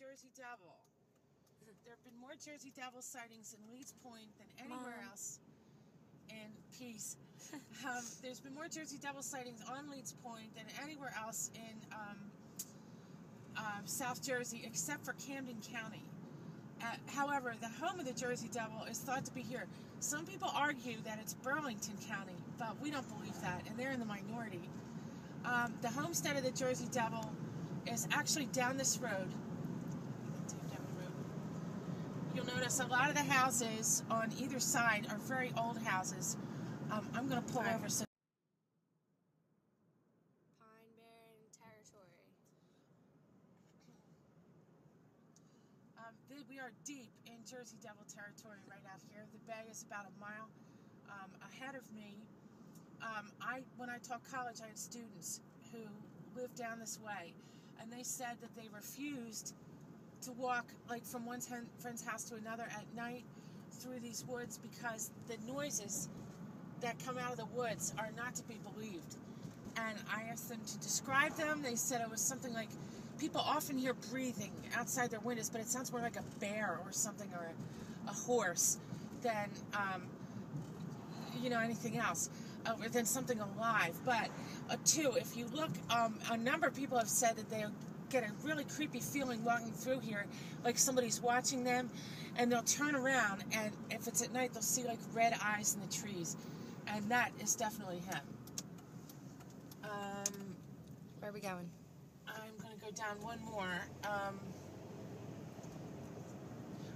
Jersey Devil. There have been more Jersey Devil sightings in Leeds Point than anywhere else. And peace. There's been more Jersey Devil sightings on Leeds Point than anywhere else in South Jersey, except for Camden County. However, the home of the Jersey Devil is thought to be here. Some people argue that it's Burlington County, but we don't believe that, and they're in the minority. The homestead of the Jersey Devil is actually down this road. You'll notice a lot of the houses on either side are very old houses. I'm going to pull over so. Pine Barren territory. We are deep in Jersey Devil territory right out here. The bay is about a mile ahead of me. When I taught college, I had students who lived down this way, and they said that they refused to walk like from one friend's house to another at night through these woods because the noises that come out of the woods are not to be believed. And I asked them to describe them. They said it was something like people often hear breathing outside their windows, but it sounds more like a bear or something, or a horse than anything else, or than something alive. But two, if you look, a number of people have said that they get a really creepy feeling walking through here, like somebody's watching them, and they'll turn around, and if it's at night, they'll see like red eyes in the trees, and that is definitely him. Where are we going? I'm going to go down one more.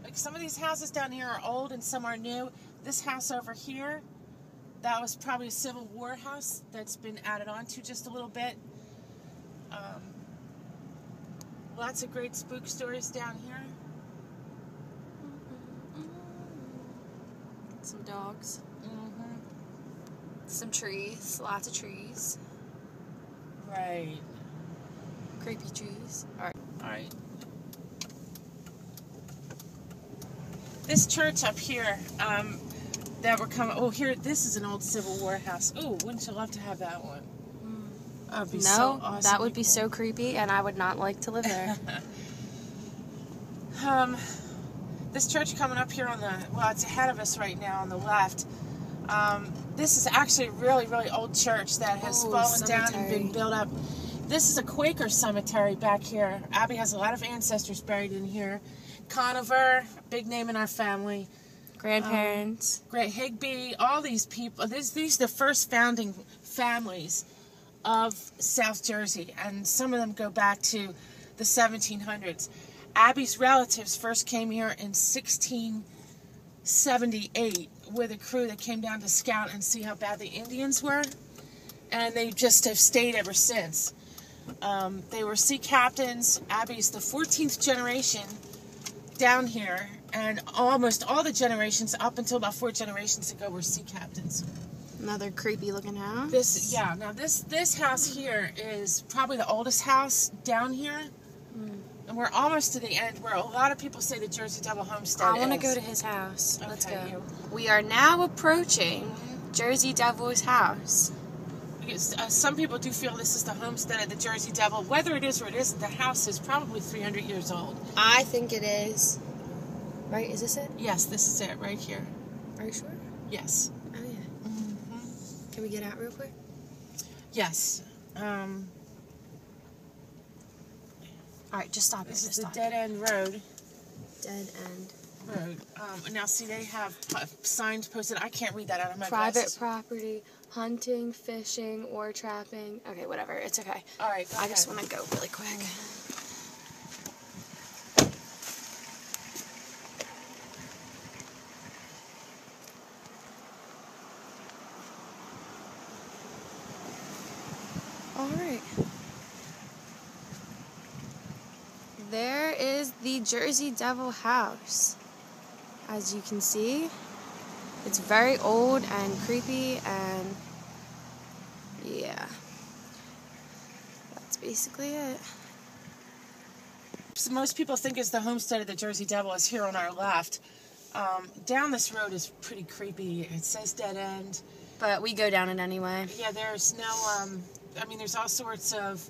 Like some of these houses down here are old and some are new. This house over here, that was probably a Civil War house that's been added on to just a little bit. Lots of great spook stories down here. Some dogs. Mm-hmm. Some trees. Lots of trees. Right. Creepy trees. Alright. This church up here, that we're coming. Oh, here. This is an old Civil War house. Oh, wouldn't you love to have that one? That'd be so awesome. That would be so creepy, and I would not like to live there. This church coming up here on the, well, it's ahead of us right now on the left. This is actually a really, really old church that has fallen down and been built up. This is a Quaker cemetery back here. Abby has a lot of ancestors buried in here. Conover, big name in our family. Grandparents. Great Higby, all these people. These are the first founding families of South Jersey, and some of them go back to the 1700s. Abby's relatives first came here in 1678 with a crew that came down to scout and see how bad the Indians were, and they just have stayed ever since. They were sea captains. Abby's the 14th generation down here, and almost all the generations up until about 4 generations ago were sea captains. Another creepy looking house. Now this house here is probably the oldest house down here. And we're almost to the end where a lot of people say the Jersey Devil homestead is. I want to go to his house. Okay, let's go. We are now approaching Jersey Devil's house. Because, some people do feel this is the homestead of the Jersey Devil. Whether it is or it isn't, the house is probably 300 years old. I think it is. Right? Is this it? Yes, this is it right here. Are you sure? Yes. Oh, yeah. Can we get out real quick? Yes. Alright, just stop it. This is the dead end road. Dead end road. Now, see, they have signs posted. I can't read that out of my private glasses. property, hunting, fishing, or trapping. Okay, whatever. It's okay. All right, I just want to go really quick. All right. There is the Jersey Devil house. As you can see, it's very old and creepy, and yeah, that's basically it. So most people think it's the homestead of the Jersey Devil is here on our left. Down this road is pretty creepy. It says dead end. But we go down it anyway. Yeah, there's no, I mean, there's all sorts of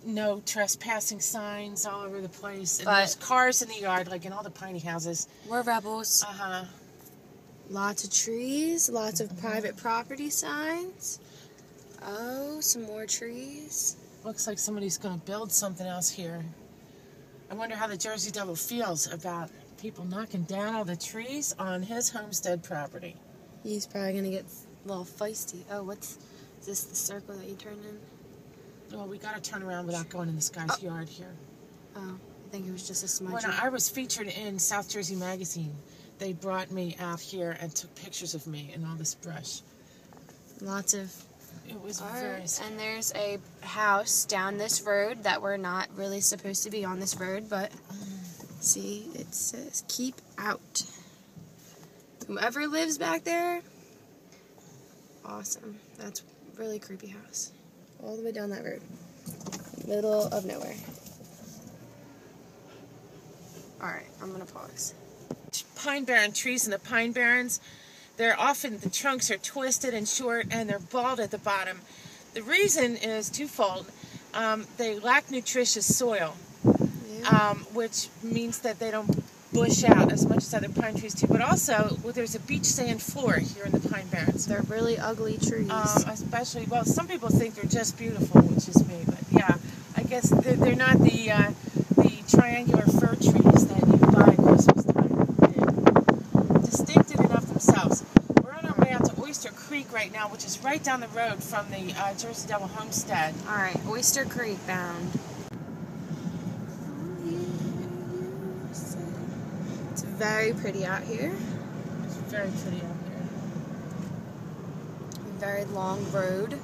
no trespassing signs all over the place. And But- there's cars in the yard, like in all the piney houses. We're rebels. Uh-huh. Lots of trees, lots of private property signs. Oh, some more trees. Looks like somebody's going to build something else here. I wonder how the Jersey Devil feels about people knocking down all the trees on his homestead property. He's probably going to get a little feisty. Oh, is this the circle that you turn in? Well, we got to turn around without going in this guy's yard here. Oh, I think it was just a smudge. When I was featured in South Jersey Magazine, they brought me out here and took pictures of me in all this brush. Lots of... It was All very... right. And there's a house down this road that we're not really supposed to be on this road, but see, it says keep out. Whoever lives back there, awesome. That's a really creepy house. All the way down that road. Middle of nowhere. Alright, I'm gonna pause. Pine barren trees in the Pine Barrens, they're often, the trunks are twisted and short and they're bald at the bottom. The reason is twofold. They lack nutritious soil, which means that they don't bush out as much as other pine trees do. But also, there's a beach sand floor here in the Pine Barrens. They're really ugly trees. Especially, well, some people think they're just beautiful, which is me. But yeah, I guess they're not the triangular fir trees that you buy at Christmas time. They're distinctive enough themselves. We're on our way out to Oyster Creek right now, which is right down the road from the Jersey Devil homestead. Alright, Oyster Creek bound. It's very pretty out here. It's very pretty out here. Very long road.